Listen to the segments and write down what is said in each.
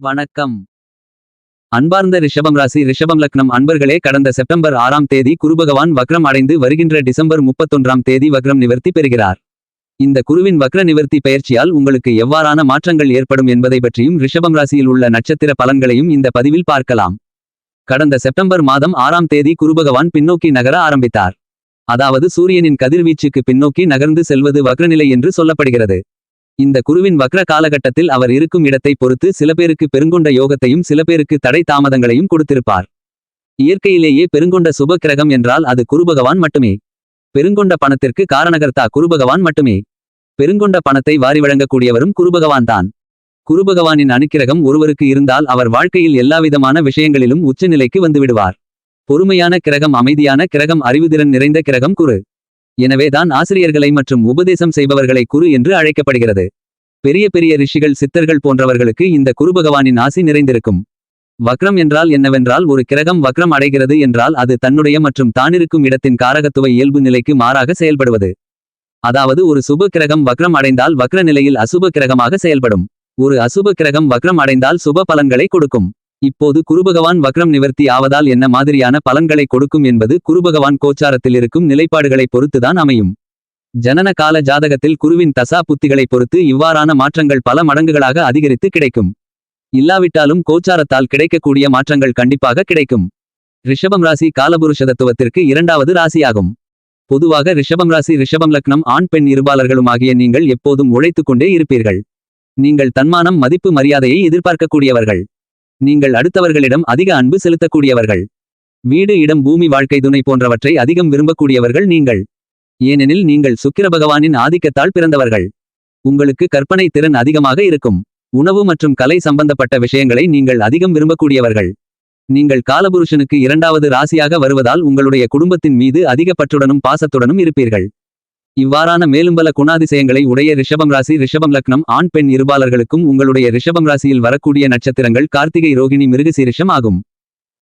வணக்கம். அன்பார்ந்த ரிஷபம் ராசி ரிஷபம் லக்னம் அன்பர்களே, கடந்த செப்டம்பர் 6ஆம் தேதி குருபகவான் வக்ரம் அடைந்து வருகின்ற டிசம்பர் 31ஆம் தேதி வக்ரம் நிவர்த்தி பெறுகிறார். இந்த குருவின் வக்ர நிவர்த்தி பெயர்ச்சியால் உங்களுக்கு எவ்வாறான மாற்றங்கள் ஏற்படும் என்பதை பற்றியும் ரிஷபம் ராசியில் உள்ள நட்சத்திர பலன்களையும் இந்த பதிவில் பார்க்கலாம். கடந்த செப்டம்பர் மாதம் 6ஆம் தேதி குருபகவான் பின்னோக்கி நகர ஆரம்பித்தார். அதாவது சூரியனின் கதிர்வீச்சுக்கு பின்னோக்கி நகர்ந்து செல்வது வக்ரநிலை என்று சொல்லப்படுகிறது. இந்த குருவின் வக்ர காலகட்டத்தில் அவர் இருக்கும் இடத்தை பொறுத்து சில பேருக்கு பெருங்கொண்ட யோகத்தையும் சில பேருக்கு தடை தாமதங்களையும் கொடுத்திருப்பார். இயற்கையிலேயே பெருங்கொண்ட சுப கிரகம் என்றால் அது குருபகவான் மட்டுமே. பெருங்கொண்ட பணத்திற்கு காரணகர்த்தா குருபகவான் மட்டுமே. பெருங்கொண்ட பணத்தை வாரி வழங்கக்கூடியவரும் குருபகவான் தான். குருபகவானின் அனுக்கிரகம் ஒருவருக்கு இருந்தால் அவர் வாழ்க்கையில் எல்லாவிதமான விஷயங்களிலும் உச்சநிலைக்கு வந்துவிடுவார். பொறுமையான கிரகம், அமைதியான கிரகம், அறிவுதிறன் நிறைந்த கிரகம் குரு. எனவேதான் ஆசிரியர்களை மற்றும் உபதேசம் செய்பவர்களை குரு என்று அழைக்கப்படுகிறது. பெரிய பெரிய ரிஷிகள், சித்தர்கள் போன்றவர்களுக்கு இந்த குருபகவானின் ஆசி நிறைந்திருக்கும். வக்ரம் என்றால் என்னவென்றால், ஒரு கிரகம் வக்ரம் அடைகிறது என்றால் அது தன்னுடைய மற்றும் தானிருக்கும் இடத்தின் காரகத்துவ இயல்பு நிலைக்கு மாறாக செயல்படுவது. அதாவது ஒரு சுப கிரகம் வக்ரம் அடைந்தால் வக்ர நிலையில் அசுப கிரகமாக செயல்படும். ஒரு அசுப கிரகம் வக்ரம் அடைந்தால் சுப பலன்களை கொடுக்கும். இப்போது குருபகவான் வக்ரம் நிவர்த்தி ஆவதால் என்ன மாதிரியான பலன்களை கொடுக்கும் என்பது குருபகவான் கோச்சாரத்தில் இருக்கும் நிலைப்பாடுகளை பொறுத்துதான் அமையும். ஜனன கால ஜாதகத்தில் குருவின் தசா புத்திகளை பொறுத்து இவ்வாறான மாற்றங்கள் பல மடங்குகளாக அதிகரித்து கிடைக்கும். இல்லாவிட்டாலும் கோச்சாரத்தால் கிடைக்கக்கூடிய மாற்றங்கள் கண்டிப்பாக கிடைக்கும். ரிஷபம் ராசி காலபுருஷதத்துவத்திற்கு 2வது ராசியாகும். பொதுவாக ரிஷபம் ராசி ரிஷபம் லக்னம் ஆண் பெண் இருபாலர்களுமாகிய நீங்கள் எப்போதும் உழைத்துக் கொண்டே இருப்பீர்கள். நீங்கள் தன்மானம், மதிப்பு, மரியாதையை எதிர்பார்க்கக்கூடியவர்கள். நீங்கள் அடுத்தவர்களிடம் அதிக அன்பு செலுத்தக்கூடியவர்கள். வீடு, இடம், பூமி, வாழ்க்கை துணை போன்றவற்றை அதிகம் விரும்பக்கூடியவர்கள் நீங்கள். ஏனெனில் நீங்கள் சுக்கிர பகவானின் ஆதிக்கத்தால் பிறந்தவர்கள். உங்களுக்கு கற்பனை திறன் அதிகமாக இருக்கும். உணவு மற்றும் கலை சம்பந்தப்பட்ட விஷயங்களை நீங்கள் அதிகம் விரும்பக்கூடியவர்கள். நீங்கள் காலபுருஷனுக்கு 2வது ராசியாக வருவதால் உங்களுடைய குடும்பத்தின் மீது அதிக பற்றுடனும் பாசத்துடனும் இருப்பீர்கள். இவ்வாறான மேலும்பல குணாதிசயங்களை உடைய ரிஷபம் ராசி ரிஷபம் லக்னம் ஆண் பெண் இருபாலர்களுக்கும் உங்களுடைய ரிஷபம் ராசியில் வரக்கூடிய நட்சத்திரங்கள் கார்த்திகை, ரோகிணி, மிருகசீரிஷம் ஆகும்.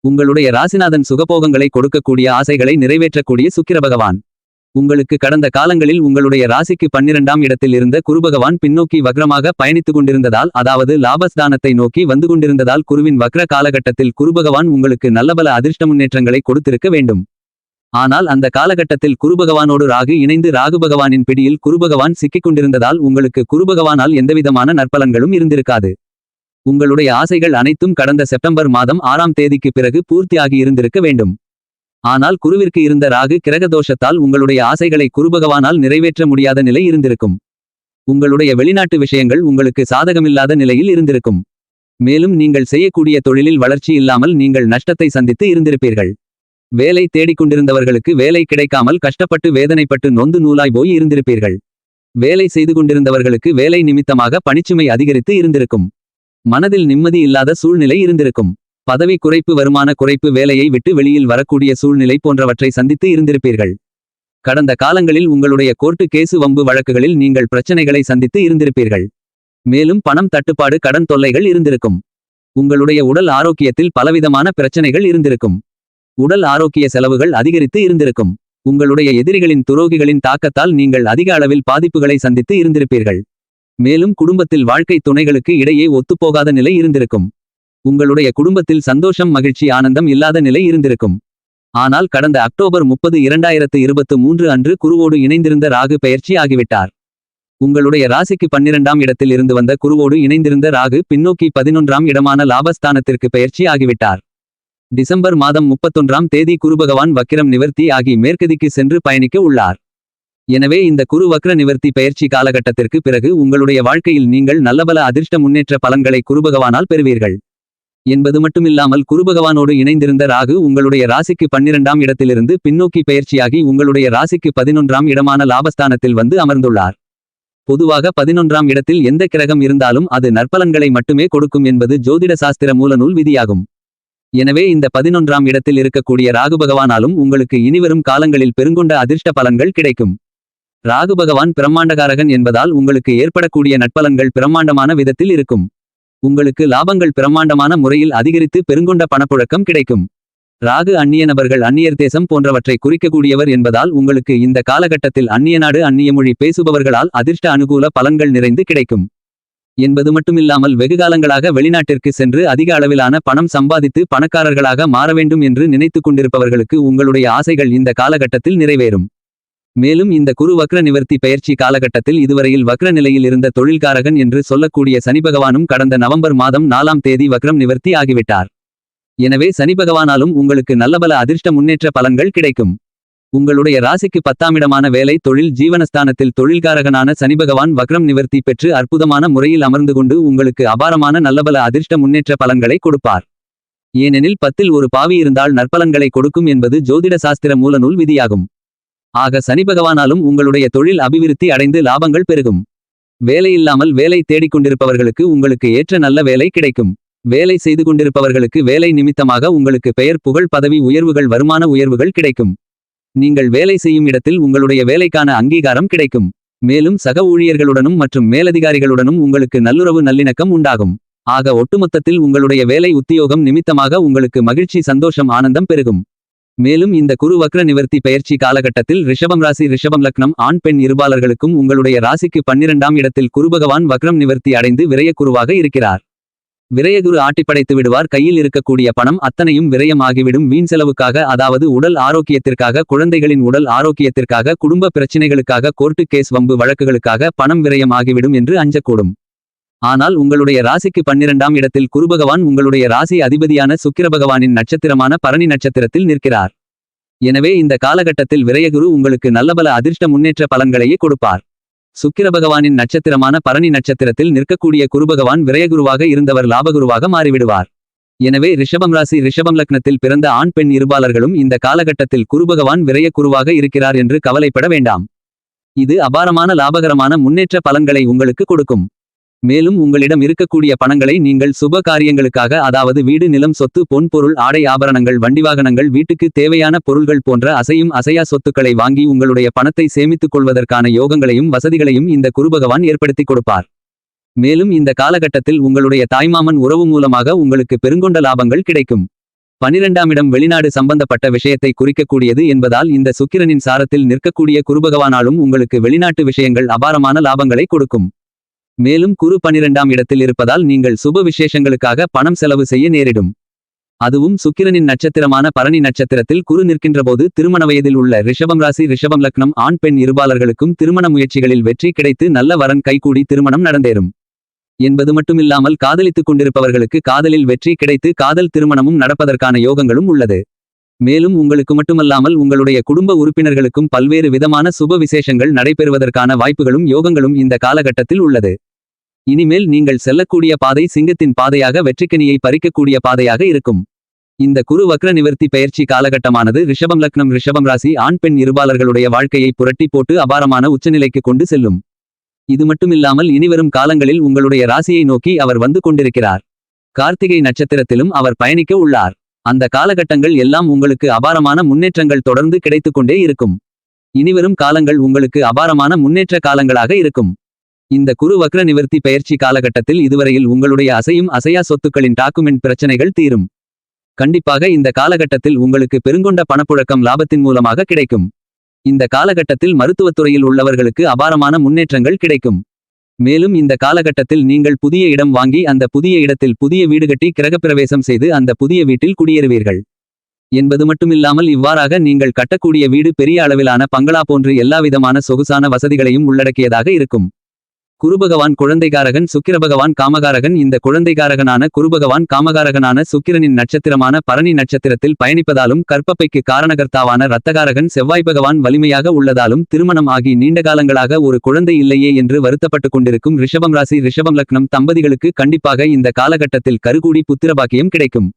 உங்களுடைய ராசிநாதன் சுகபோகங்களை கொடுக்கக்கூடிய, ஆசைகளை நிறைவேற்றக்கூடிய சுக்கிர பகவான். உங்களுக்கு கடந்த காலங்களில் உங்களுடைய ராசிக்கு 12ஆம் இடத்தில் இருந்த குருபகவான் பின்னோக்கி வக்ரமாக பயணித்துக் கொண்டிருந்ததால், அதாவது லாபஸ்தானத்தை நோக்கி வந்து கொண்டிருந்ததால் குருவின் வக்ர காலகட்டத்தில் குருபகவான் உங்களுக்கு நல்லபல அதிர்ஷ்ட முன்னேற்றங்களை கொடுத்திருக்க வேண்டும். ஆனால் அந்த காலகட்டத்தில் குருபகவானோடு ராகு இணைந்து ராகு பகவானின் பிடியில் குருபகவான் சிக்கிக் கொண்டிருந்ததால் உங்களுக்கு குருபகவானால் எந்தவிதமான நற்பலன்களும் இருந்திருக்காது. உங்களுடைய ஆசைகள் அனைத்தும் கடந்த செப்டம்பர் மாதம் 6ஆம் தேதிக்கு பிறகு பூர்த்தியாகி இருந்திருக்க வேண்டும். ஆனால் குருவிற்கு இருந்த ராகு கிரகதோஷத்தால் உங்களுடைய ஆசைகளை குருபகவானால் நிறைவேற்ற முடியாத நிலை இருந்திருக்கும். உங்களுடைய வெளிநாட்டு விஷயங்கள் உங்களுக்கு சாதகமில்லாத நிலையில் இருந்திருக்கும். மேலும் நீங்கள் செய்யக்கூடிய தொழிலில் வளர்ச்சி இல்லாமல் நீங்கள் நஷ்டத்தை சந்தித்து இருந்திருப்பீர்கள். வேலை தேடிக்கொண்டிருந்தவர்களுக்கு வேலை கிடைக்காமல் கஷ்டப்பட்டு வேதனைப்பட்டு நொந்து நூலாய் போய் இருந்திருப்பீர்கள். வேலை செய்து கொண்டிருந்தவர்களுக்கு வேலை நிமித்தமாக பணிச்சுமை அதிகரித்து இருந்திருக்கும். மனதில் நிம்மதி இல்லாத சூழ்நிலை இருந்திருக்கும். பதவி குறைப்பு, வருமான குறைப்பு, வேலையை விட்டு வெளியில் வரக்கூடிய சூழ்நிலை போன்றவற்றை சந்தித்து இருந்திருப்பீர்கள். கடந்த காலங்களில் உங்களுடைய கோர்ட்டு கேசு, வம்பு வழக்குகளில் நீங்கள் பிரச்சனைகளை சந்தித்து இருந்திருப்பீர்கள். மேலும் பணம் தட்டுப்பாடு, கடன் தொல்லைகள் இருந்திருக்கும். உங்களுடைய உடல் ஆரோக்கியத்தில் பலவிதமான பிரச்சனைகள் இருந்திருக்கும். உடல் ஆரோக்கிய செலவுகள் அதிகரித்து இருந்திருக்கும். உங்களுடைய எதிரிகளின், துரோகிகளின் தாக்கத்தால் நீங்கள் அதிக அளவில் பாதிப்புகளை சந்தித்து இருந்திருப்பீர்கள். மேலும் குடும்பத்தில் வாழ்க்கை துணைகளுக்கு இடையே ஒத்துப்போகாத நிலை இருந்திருக்கும். உங்களுடைய குடும்பத்தில் சந்தோஷம், மகிழ்ச்சி, ஆனந்தம் இல்லாத நிலை இருந்திருக்கும். ஆனால் கடந்த அக்டோபர் 30, 2023 அன்று குருவோடு இணைந்திருந்த ராகு பெயர்ச்சி ஆகிவிட்டார். உங்களுடைய ராசிக்கு 12ஆம் இடத்தில் இருந்து வந்த குருவோடு இணைந்திருந்த ராகு பின்னோக்கி 11ஆம் இடமான லாபஸ்தானத்திற்கு பெயர்ச்சி ஆகிவிட்டார். டிசம்பர் மாதம் 31ஆம் தேதி குருபகவான் வக்கிரம் நிவர்த்தி ஆகி மேற்கதிக்கு சென்று பயணிக்க உள்ளார். எனவே இந்த குரு வக்ர நிவர்த்தி பெயர்ச்சி காலகட்டத்திற்கு பிறகு உங்களுடைய வாழ்க்கையில் நீங்கள் நல்லபல அதிர்ஷ்ட முன்னேற்ற பலன்களை குருபகவானால் பெறுவீர்கள் என்பது மட்டுமில்லாமல், குருபகவானோடு இணைந்திருந்த ராகு உங்களுடைய ராசிக்கு 12ஆம் இடத்திலிருந்து பின்னோக்கி பெயர்ச்சியாகி உங்களுடைய ராசிக்கு 11ஆம் இடமான லாபஸ்தானத்தில் வந்து அமர்ந்துள்ளார். பொதுவாக 11ஆம் இடத்தில் எந்த கிரகம் இருந்தாலும் அது நற்பலன்களை மட்டுமே கொடுக்கும் என்பது ஜோதிட சாஸ்திர மூலநூல் விதியாகும். எனவே இந்த 11ஆம் இடத்தில் இருக்கக்கூடிய ராகு பகவானாலும் உங்களுக்கு இனிவரும் காலங்களில் பெருங்கொண்ட அதிர்ஷ்ட பலன்கள் கிடைக்கும். ராகு பகவான் பிரம்மாண்டகாரகன் என்பதால் உங்களுக்கு ஏற்படக்கூடிய நட்பலன்கள் பிரம்மாண்டமான விதத்தில் இருக்கும். உங்களுக்கு லாபங்கள் பிரம்மாண்டமான முறையில் அதிகரித்து பெருங்கொண்ட பணப்புழக்கம் கிடைக்கும். ராகு அந்நிய நபர்கள், அந்நியர் தேசம் போன்றவற்றை குறிக்கக்கூடியவர் என்பதால் உங்களுக்கு இந்த காலகட்டத்தில் அந்நிய நாடு, அந்நிய மொழி பேசுபவர்களால் அதிர்ஷ்ட அனுகூல பலன்கள் நிறைந்து கிடைக்கும். என்பது மட்டுமில்லாமல் வெகுகாலங்களாக வெளிநாட்டிற்கு சென்று அதிக அளவிலான பணம் சம்பாதித்து பணக்காரர்களாக மாற வேண்டும் என்று நினைத்துக் கொண்டிருப்பவர்களுக்கு உங்களுடைய ஆசைகள் இந்த காலகட்டத்தில் நிறைவேறும். மேலும் இந்த குரு வக்ர நிவர்த்தி பெயர்ச்சி காலகட்டத்தில் இதுவரையில் வக்ர நிலையில் இருந்த தொழில்காரகன் என்று சொல்லக்கூடிய சனிபகவானும் கடந்த நவம்பர் மாதம் 4ஆம் தேதி வக்ரம் நிவர்த்தி ஆகிவிட்டார். எனவே சனிபகவானாலும் உங்களுக்கு நல்லபல அதிர்ஷ்ட முன்னேற்ற பலன்கள் கிடைக்கும். உங்களுடைய ராசிக்கு 10ஆம் இடமான வேலை தொழில் ஜீவனஸ்தானத்தில் தொழில்காரகனான சனிபகவான் வக்ரம் நிவர்த்தி பெற்று அற்புதமான முறையில் அமர்ந்து கொண்டு உங்களுக்கு அபாரமான நல்லபல அதிர்ஷ்ட முன்னேற்ற பலன்களை கொடுப்பார். ஏனெனில் 10இல் ஒரு பாவி இருந்தால் நற்பலன்களை கொடுக்கும் என்பது ஜோதிட சாஸ்திர மூலநூல் விதியாகும். ஆக சனிபகவானாலும் உங்களுடைய தொழில் அபிவிருத்தி அடைந்து லாபங்கள் பெருகும். வேலையில்லாமல் வேலை தேடிக்கொண்டிருப்பவர்களுக்கு உங்களுக்கு ஏற்ற நல்ல வேலை கிடைக்கும். வேலை செய்து கொண்டிருப்பவர்களுக்கு வேலை நிமித்தமாக உங்களுக்கு பெயர் புகழ் பதவி உயர்வுகள் வருமான உயர்வுகள் கிடைக்கும். நீங்கள் வேலை செய்யும் இடத்தில் உங்களுடைய வேலைக்கான அங்கீகாரம் கிடைக்கும். மேலும் சக ஊழியர்களுடனும் மற்றும் மேலதிகாரிகளுடனும் உங்களுக்கு நல்லுறவு நல்லிணக்கம் உண்டாகும். ஆக ஒட்டுமொத்தத்தில் உங்களுடைய வேலை உத்தியோகம் நிமித்தமாக உங்களுக்கு மகிழ்ச்சி சந்தோஷம் ஆனந்தம் பெருகும். மேலும் இந்த குரு வக்ர நிவர்த்தி பெயர்ச்சி காலகட்டத்தில் ரிஷபம் ராசி ரிஷபம் லக்னம் ஆண் பெண் இருபாலர்களுக்கும் உங்களுடைய ராசிக்கு 12ஆம் இடத்தில் குருபகவான் வக்ரம் நிவர்த்தி அடைந்து விரயக்குருவாக இருக்கிறார். விரயகுரு ஆட்டிப்படைத்து விடுவார். கையில் இருக்கக்கூடிய பணம் அத்தனையும் விரயம் ஆகிவிடும். வீண் செலவுக்காக, அதாவது உடல் ஆரோக்கியத்திற்காக, குழந்தைகளின் உடல் ஆரோக்கியத்திற்காக, குடும்ப பிரச்சினைகளுக்காக, கோர்ட்டு கேஸ் வம்பு வழக்குகளுக்காக பணம் விரயம் ஆகிவிடும் என்று அஞ்சக்கூடும். ஆனால் உங்களுடைய ராசிக்கு 12ஆம் இடத்தில் குருபகவான் உங்களுடைய ராசி அதிபதியான சுக்கிரபகவானின் நட்சத்திரமான பரணி நட்சத்திரத்தில் நிற்கிறார். எனவே இந்த காலகட்டத்தில் விரயகுரு உங்களுக்கு நல்லபல அதிர்ஷ்ட முன்னேற்ற பலன்களையே கொடுப்பார். சுக்கிரபகவானின் நட்சத்திரமான பரணி நட்சத்திரத்தில் நிற்கக்கூடிய குருபகவான் விரயகுருவாக இருந்தவர் லாபகுருவாக மாறிவிடுவார். எனவே ரிஷபம் ராசி ரிஷபம் லக்னத்தில் பிறந்த ஆண் பெண் இருபாலர்களும் இந்த காலகட்டத்தில் குருபகவான் விரய குருவாக இருக்கிறார் என்று கவலைப்பட வேண்டாம். இது அபாரமான லாபகரமான முன்னேற்ற பலன்களை உங்களுக்கு கொடுக்கும். மேலும் உங்களிடம் இருக்கக்கூடிய பணங்களை நீங்கள் சுப காரியங்களுக்காக, அதாவது வீடு நிலம் சொத்து பொன் பொருள் ஆடை ஆபரணங்கள் வண்டிவாகனங்கள் வீட்டுக்கு தேவையான பொருள்கள் போன்ற அசையும் அசையா சொத்துக்களை வாங்கி உங்களுடைய பணத்தை சேமித்துக் கொள்வதற்கான யோகங்களையும் வசதிகளையும் இந்த குருபகவான் ஏற்படுத்தி கொடுப்பார். மேலும் இந்த காலகட்டத்தில் உங்களுடைய தாய்மாமன் உறவு மூலமாக உங்களுக்கு பெருங்கொண்ட லாபங்கள் கிடைக்கும். 12ஆம் இடம் வெளிநாடு சம்பந்தப்பட்ட விஷயத்தை குறிக்கக்கூடியது என்பதால் இந்த சுக்கிரனின் சாரத்தில் நிற்கக்கூடிய குருபகவானாலும் உங்களுக்கு வெளிநாட்டு விஷயங்கள் அபாரமான லாபங்களை கொடுக்கும். மேலும் குரு 12ஆம் இடத்தில் இருப்பதால் நீங்கள் சுப விசேஷங்களுக்காக பணம் செலவு செய்ய நேரிடும். அதுவும் சுக்கிரனின் நட்சத்திரமான பரணி நட்சத்திரத்தில் குரு நிற்கின்றபோது திருமண வயதில் உள்ள ரிஷபம் ராசி ரிஷபம் லக்னம் ஆண் பெண் இருபாலர்களுக்கும் திருமண முயற்சிகளில் வெற்றி கிடைத்து நல்ல வரன் கைகூடி திருமணம் நடந்தேறும். என்பது மட்டுமில்லாமல் காதலித்துக் கொண்டிருப்பவர்களுக்கு காதலில் வெற்றி கிடைத்து காதல் திருமணமும் நடப்பதற்கான யோகங்களும் உள்ளது. மேலும் உங்களுக்கு மட்டுமல்லாமல் உங்களுடைய குடும்ப உறுப்பினர்களுக்கும் பல்வேறு விதமான சுப விசேஷங்கள் நடைபெறுவதற்கான வாய்ப்புகளும் யோகங்களும் இந்த காலகட்டத்தில் உள்ளது. இனிமேல் நீங்கள் செல்லக்கூடிய பாதை சிங்கத்தின் பாதையாக வெற்றிக்கனியை பறிக்கக்கூடிய பாதையாக இருக்கும். இந்த குரு வக்ர நிவர்த்தி பெயர்ச்சி காலகட்டமானது ரிஷபம் லக்னம் ரிஷபம் ராசி ஆண் பெண் இருபாலர்களுடைய வாழ்க்கையை புரட்டி போட்டு அபாரமான உச்சநிலைக்கு கொண்டு செல்லும். இது மட்டுமில்லாமல் இனிவரும் காலங்களில் உங்களுடைய ராசியை நோக்கி அவர் வந்து கொண்டிருக்கிறார். கார்த்திகை நட்சத்திரத்திலும் அவர் பயணிக்க உள்ளார். அந்த காலகட்டங்கள் எல்லாம் உங்களுக்கு அபாரமான முன்னேற்றங்கள் தொடர்ந்து கிடைத்துக்கொண்டே இருக்கும். இனிவரும் காலங்கள் உங்களுக்கு அபாரமான முன்னேற்ற காலங்களாக இருக்கும். இந்த குரு வக்ர நிவர்த்தி பெயர்ச்சி காலகட்டத்தில் இதுவரையில் உங்களுடைய அசையும் அசையா சொத்துக்களின் டாக்குமெண்ட் பிரச்சனைகள் தீரும். கண்டிப்பாக இந்த காலகட்டத்தில் உங்களுக்கு பெருங்கொண்ட பணப்புழக்கம் லாபத்தின் மூலமாக கிடைக்கும். இந்த காலகட்டத்தில் மருத்துவத்துறையில் உள்ளவர்களுக்கு அபாரமான முன்னேற்றங்கள் கிடைக்கும். மேலும் இந்த காலகட்டத்தில் நீங்கள் புதிய இடம் வாங்கி அந்த புதிய இடத்தில் புதிய வீடு கட்டி கிரகப்பிரவேசம் செய்து அந்த புதிய வீட்டில் குடியேறுவீர்கள். என்பது மட்டுமில்லாமல் இவ்வாறாக நீங்கள் கட்டக்கூடிய வீடு பெரிய அளவிலான பங்களா போன்று எல்லாவிதமான சொகுசான வசதிகளையும் உள்ளடக்கியதாக இருக்கும். குருபகவான் குழந்தைகாரகன் சுக்கிரபகவான் காமகாரகன். இந்த குழந்தைகாரகனான குருபகவான் காமகாரகனான சுக்கிரனின் நட்சத்திரமான பரணி நட்சத்திரத்தில் பயணிப்பதாலும் கற்பப்பைக்கு காரணகர்த்தாவான இரத்தகாரகன் செவ்வாய் பகவான் வலிமையாக உள்ளதாலும் திருமணம் ஆகி நீண்ட காலங்களாக ஒரு குழந்தை இல்லையே என்று வருத்தப்பட்டு கொண்டிருக்கும் ரிஷபம் ராசி ரிஷபம் லக்னம் தம்பதிகளுக்கு கண்டிப்பாக இந்த காலகட்டத்தில் கருகூடி புத்திரபாக்கியம் கிடைக்கும்.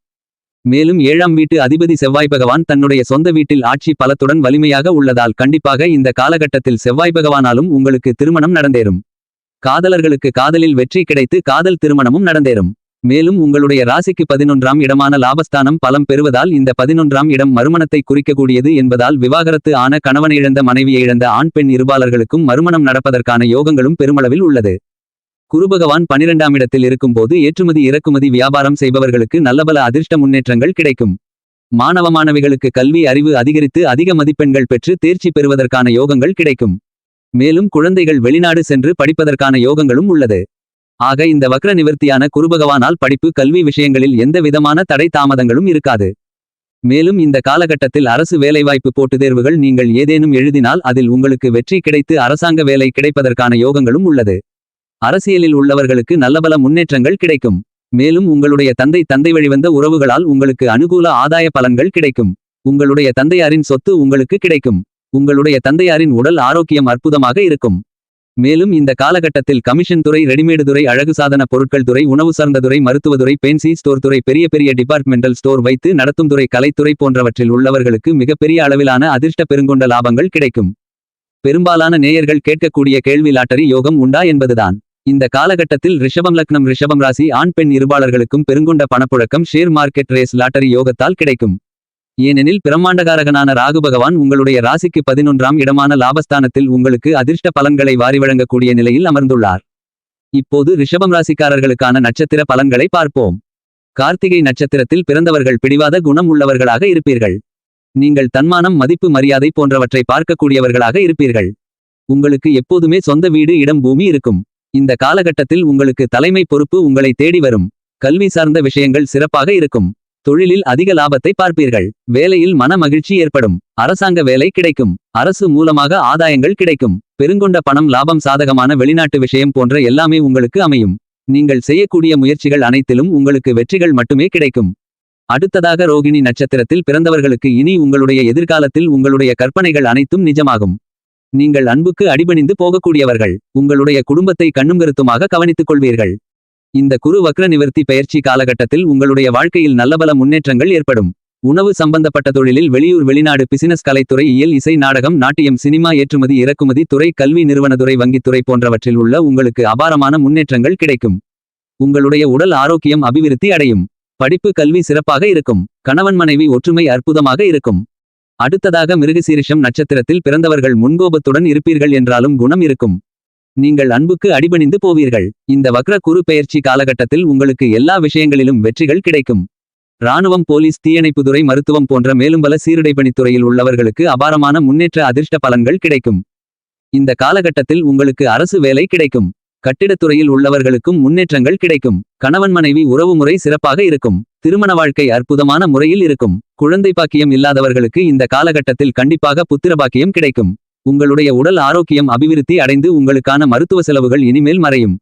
மேலும் 7ஆம் வீட்டு அதிபதி செவ்வாய் பகவான் தன்னுடைய சொந்த வீட்டில் ஆட்சி பலத்துடன் வலிமையாக உள்ளதால் கண்டிப்பாக இந்த காலகட்டத்தில் செவ்வாய் பகவானாலும் உங்களுக்கு திருமணம் நடந்தேறும். காதலர்களுக்கு காதலில் வெற்றி கிடைத்து காதல் திருமணமும் நடந்தேறும். மேலும் உங்களுடைய ராசிக்கு 11ஆம் இடமான லாபஸ்தானம் பலம் பெறுவதால் இந்த 11ஆம் இடம் மறுமணத்தை குறிக்கக்கூடியது என்பதால் விவாகரத்து ஆன கணவனை இழந்த மனைவியை இழந்த ஆண் பெண் இருபாலர்களுக்கும் மறுமணம் நடப்பதற்கான யோகங்களும் பெருமளவில் உள்ளது. குருபகவான் 12ஆம் இடத்தில் இருக்கும்போது ஏற்றுமதி இறக்குமதி வியாபாரம் செய்பவர்களுக்கு நல்லபல அதிர்ஷ்ட முன்னேற்றங்கள் கிடைக்கும். மாணவ மாணவிகளுக்கு கல்வி அறிவு அதிகரித்து அதிக மதிப்பெண்கள் பெற்று தேர்ச்சி பெறுவதற்கான யோகங்கள் கிடைக்கும். மேலும் குழந்தைகள் வெளிநாடு சென்று படிப்பதற்கான யோகங்களும் உள்ளது. ஆக இந்த வக்ர நிவர்த்தியான குருபகவானால் படிப்பு கல்வி விஷயங்களில் எந்த விதமான தடை தாமதங்களும் இருக்காது. மேலும் இந்த காலகட்டத்தில் அரசு வேலைவாய்ப்பு போட்டுத் தேர்வுகள் நீங்கள் ஏதேனும் எழுதினால் அதில் உங்களுக்கு வெற்றி கிடைத்து அரசாங்க வேலை கிடைப்பதற்கான யோகங்களும் உள்ளது. அரசியலில் உள்ளவர்களுக்கு நல்லபல முன்னேற்றங்கள் கிடைக்கும். மேலும் உங்களுடைய தந்தை வழிவந்த உறவுகளால் உங்களுக்கு அனுகூல ஆதாய பலன்கள் கிடைக்கும். உங்களுடைய தந்தையாரின் சொத்து உங்களுக்கு கிடைக்கும். உங்களுடைய தந்தையாரின் உடல் ஆரோக்கியம் அற்புதமாக இருக்கும். மேலும் இந்த காலகட்டத்தில் கமிஷன் துறை, ரெடிமேடு துறை, அழகு சாதன பொருட்கள் துறை, உணவு சார்ந்த துறை, மருத்துவதுறை, பென்சி ஸ்டோர் துறை, பெரிய பெரிய டிபார்ட்மெண்டல் ஸ்டோர் வைத்து நடத்தும் துறை, கலைத்துறை போன்றவற்றில் உள்ளவர்களுக்கு மிகப்பெரிய அளவிலான அதிர்ஷ்ட பெருங்கொண்ட லாபங்கள் கிடைக்கும். பெரும்பாலான நேயர்கள் கேட்கக்கூடிய கேள்வி லாட்டரி யோகம் உண்டா என்பதுதான். இந்த காலகட்டத்தில் ரிஷபம் லக்னம் ரிஷபம் ராசி ஆண் பெண் இருபாளர்களுக்கும் பெருங்கொண்ட பணப்புழக்கம் ஷேர் மார்க்கெட் ரேஸ் லாட்டரி யோகத்தால் கிடைக்கும். ஏனெனில் பிரம்மாண்டகாரகனான ராகு பகவான் உங்களுடைய ராசிக்கு 11ஆம் இடமான லாபஸ்தானத்தில் உங்களுக்கு அதிர்ஷ்ட பலன்களை வாரி வழங்கக்கூடிய நிலையில் அமர்ந்துள்ளார். இப்போது ரிஷபம் ராசிக்காரர்களுக்கான நட்சத்திர பலன்களை பார்ப்போம். கார்த்திகை நட்சத்திரத்தில் பிறந்தவர்கள் பிடிவாத குணம் உள்ளவர்களாக இருப்பீர்கள். நீங்கள் தன்மானம், மதிப்பு, மரியாதை போன்றவற்றை பார்க்கக்கூடியவர்களாக இருப்பீர்கள். உங்களுக்கு எப்போதுமே சொந்த வீடு, இடம், பூமி இருக்கும். இந்த காலகட்டத்தில் உங்களுக்கு தலைமை பொறுப்பு உங்களை தேடி வரும். கல்வி சார்ந்த விஷயங்கள் சிறப்பாக இருக்கும். தொழிலில் அதிக லாபத்தை பார்ப்பீர்கள். வேலையில் மன மகிழ்ச்சி ஏற்படும். அரசாங்க வேலை கிடைக்கும். அரசு மூலமாக ஆதாயங்கள் கிடைக்கும். பெருங்கொண்ட பணம், லாபம், சாதகமான வெளிநாட்டு விஷயம் போன்ற எல்லாமே உங்களுக்கு அமையும். நீங்கள் செய்யக்கூடிய முயற்சிகள் அனைத்திலும் உங்களுக்கு வெற்றிகள் மட்டுமே கிடைக்கும். அடுத்ததாக ரோகிணி நட்சத்திரத்தில் பிறந்தவர்களுக்கு இனி உங்களுடைய எதிர்காலத்தில் உங்களுடைய கற்பனைகள் அனைத்தும் நிஜமாகும். நீங்கள் அன்புக்கு அடிபணிந்து போகக்கூடியவர்கள். உங்களுடைய குடும்பத்தை கண்ணும் கருத்துமாக கவனித்துக் கொள்வீர்கள். இந்த குரு வக்ர நிவர்த்தி பெயர்ச்சி காலகட்டத்தில் உங்களுடைய வாழ்க்கையில் நல்லபல முன்னேற்றங்கள் ஏற்படும். உணவு சம்பந்தப்பட்ட தொழிலில் வெளியூர், வெளிநாடு, பிசினஸ், கலைத்துறை, இயல், இசை, நாடகம், நாட்டியம், சினிமா, ஏற்றுமதி, இறக்குமதி துறை, கல்வி நிறுவனத்துறை, வங்கித்துறை போன்றவற்றில் உள்ள உங்களுக்கு அபாரமான முன்னேற்றங்கள் கிடைக்கும். உங்களுடைய உடல் ஆரோக்கியம் அபிவிருத்தி அடையும். படிப்பு, கல்வி சிறப்பாக இருக்கும். கணவன் மனைவி ஒற்றுமை அற்புதமாக இருக்கும். அடுத்ததாக மிருகசீரிஷம் நட்சத்திரத்தில் பிறந்தவர்கள் முன்கோபத்துடன் இருப்பீர்கள் என்றாலும் குணம் இருக்கும். நீங்கள் அன்புக்கு அடிபணிந்து போவீர்கள். இந்த வக்ர குரு பெயர்ச்சி காலகட்டத்தில் உங்களுக்கு எல்லா விஷயங்களிலும் வெற்றிகள் கிடைக்கும். இராணுவம், போலீஸ், தீயணைப்புத்துறை, மருத்துவம் போன்ற மேலும் பல சீருடைப்பணித்துறையில் உள்ளவர்களுக்கு அபாரமான முன்னேற்ற அதிர்ஷ்ட பலன்கள் கிடைக்கும். இந்த காலகட்டத்தில் உங்களுக்கு அரசு வேலை கிடைக்கும். கட்டிடத்துறையில் உள்ளவர்களுக்கும் முன்னேற்றங்கள் கிடைக்கும். கணவன் மனைவி உறவு முறை சிறப்பாக இருக்கும். திருமண வாழ்க்கை அற்புதமான முறையில் இருக்கும். குழந்தை பாக்கியம் இல்லாதவர்களுக்கு இந்த காலகட்டத்தில் கண்டிப்பாக புத்திர பாக்கியம் கிடைக்கும். உங்களுடைய உடல் ஆரோக்கியம் அபிவிருத்தி அடைந்து உங்களுக்கான மருத்துவ செலவுகள் இனிமேல் மறையும்.